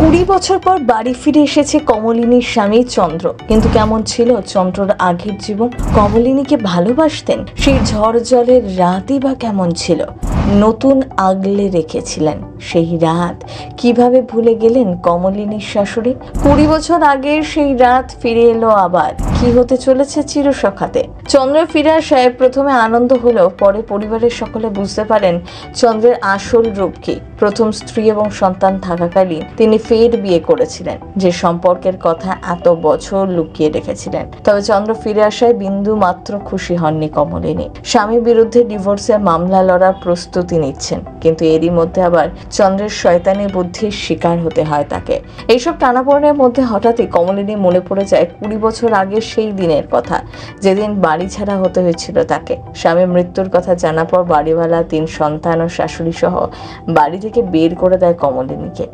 20 বছর পর বাড়ি ফিরে এসেছে কমলিনীর স্বামী চন্দ্র। কিন্তু কেমন ছিল চন্দ্রর আগের জীবন? কমলিনীকে ভালোবাসতেন? সেই ঝড় জলের রাতই বা কেমন ছিল? নতুন আগলে রেখেছিলেন সেই রাত কিভাবে ভুলে গেলেন কমলিনীর শাশুড়ি? 20 বছর আগের সেই রাত ফিরে এলো আবার। কি হতে চলেছে চিরসখাতে? চন্দ্র ফিরে আসায় প্রথমে আনন্দ হলেও পরে পরিবারের সকলে বুঝতে পারেন চন্দ্রের আসল রূপ কি। প্রথম স্ত্রী এবং সন্তান থাকাকালীন তিনি ফের বিয়ে করেছিলেন, যে সম্পর্কের কথা এত বছর লুকিয়ে রেখেছিলেন। তবে চন্দ্র ফিরে আসায় বিন্দু মাত্র খুশি হননি কমলিনী। স্বামীর বিরুদ্ধে ডিভোর্সের মামলা লড়ার প্রস্তুতি নিচ্ছেন, কিন্তু এরই মধ্যে আবার চন্দ্রের শয়তানি বুদ্ধির শিকার হতে হয় তাকে। এইসব টানাপোড়েনের মধ্যে হঠাৎই কমলিনী মনে পড়ে যায় 20 বছর আগে সেই দিনের কথা, যেদিন বাড়ি ছাড়া হতে হয়েছিল তাকে। স্বামীর মৃত্যুর কথা জানার পর বাড়িওয়ালা, 3 সন্তান ও শাশুড়ি সহ বাড়ি থেকে বের করে দেয় কমলিনীকে।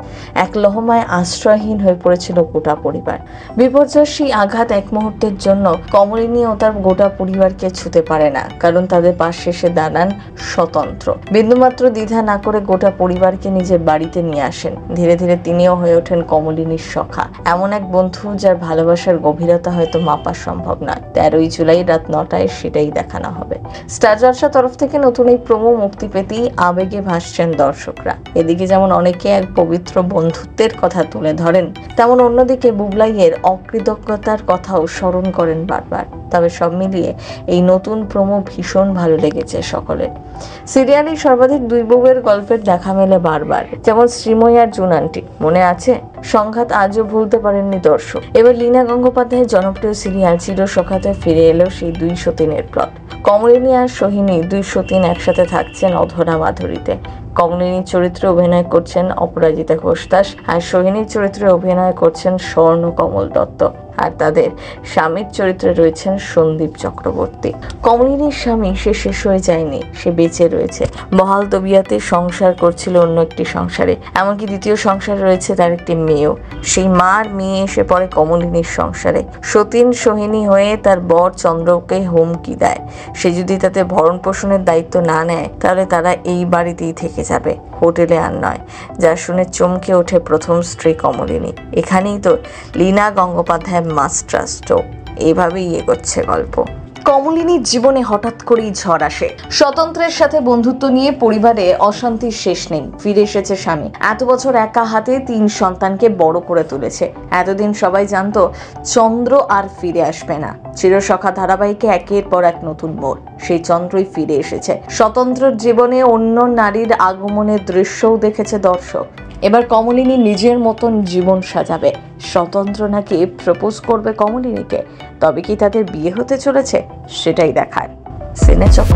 এক লহমায় আশ্রয়হীন হয়ে পড়েছিল গোটা পরিবার। বিপর্যয়ের সেই আঘাত এক মুহূর্তের জন্য কমলিনী ও তার গোটা পরিবারকে ছুতে পারে না, কারণ তাদের পাশে এসে দাঁড়ান স্বতন্ত্র। বিন্দুমাত্র দ্বিধা না করে গোটা পরিবারকে নিজের বাড়িতে নিয়ে আসেন। ধীরে ধীরে তিনিও হয়ে ওঠেন কমলিনীর সখা, এমন এক বন্ধু যার ভালোবাসার গভীরতা হয়তো মাপা সম্ভব নয়। 13ই জুলাই রাত 9টায় সেটাই দেখানো হবে। স্টার জলসার তরফ থেকে নতুন এই প্রোমো মুক্তি পেতেই আবেগে ভাসছেন দর্শকরা। এদিকে যেমন অনেকে এক পবিত্র বন্ধুত্বের কথা তুলে ধরেন, তেমন অন্যদিকে বুবলাইয়ের অকৃতজ্ঞতার কথাও স্মরণ করেন বারবার। তবে সব মিলিয়ে এই নতুন প্রোমো ভীষণ ভালো লেগেছে সকলের। সিরিয়ালে সর্বাধিক 2 বউয়ের গল্পের দেখা মেলে বারবার, যেমন শ্রীময়ী আর জুনান্টি। মনে আছে? সংঘাত আজও ভুলতে পারেননি দর্শক। এবার লীনা গঙ্গোপাধ্যায়ের জনপ্রিয় সিরিয়াল চিরসখাতে ফিরে এলো সেই 2 সতীনের প্লট। কমলিনী আর সোহিনী 2 সতীন একসাথে থাকছেন অধরা মাধুরীতে। কমলিনীর চরিত্রে অভিনয় করছেন অপরাজিতা ঘোষ দাস, আর সোহিনীর চরিত্রে অভিনয় করছেন স্বর্ণ কমল দত্ত, আর তাদের স্বামীর চরিত্রে রয়েছেন সন্দীপ চক্রবর্তী। কমলিনীর স্বামী সে শেষ হয়ে যায়নি, সে বেঁচে রয়েছে। বহাল তবিয়াতে সংসার করছিল অন্য একটি সংসারে, এমনকি দ্বিতীয় সংসারে রয়েছে তার একটি মেয়েও। সেই মার মেয়ে এসে পড়ে কমলিনীর সংসারে। সতীন সোহিনী হয়ে তার বর চন্দ্রকে হুমকি দেয়, সে যদি তাতে ভরণ পোষণের দায়িত্ব না নেয় তাহলে তারা এই বাড়িতেই থেকে যাবে, হোটেলে আর নয়। যা শুনে চমকে ওঠে প্রথম স্ত্রী কমলিনী। এখানেই তো লীনা গঙ্গোপাধ্যায় মাস্টার স্ট্রোক। এইভাবেই এগোচ্ছে গল্প। কমলিনীর জীবনে হঠাৎ করেই ঝড় আসে। স্বতন্ত্রের সাথে বন্ধুত্ব নিয়ে পরিবারে অশান্তির শেষ নেই। ফিরে এসেছে স্বামী। এত বছর একা হাতে 3 সন্তানকে বড় করে তুলেছে। এতদিন সবাই জানতো চন্দ্র আর ফিরে আসবে না। চিরসখা ধারাবাহিকে একের পর এক নতুন মোড়। সেই চন্দ্রই ফিরে এসেছে। স্বতন্ত্রের জীবনে অন্য নারীর আগমনের দৃশ্যও দেখেছে দর্শক। এবার কমলিনী নিজের মতন জীবন সাজাবে। স্বতন্ত্র নাকি প্রপোজ করবে কমলিনীকে। তবে কি তাদের বিয়ে হতে চলেছে সেটাই দেখায় সিনে চক্র।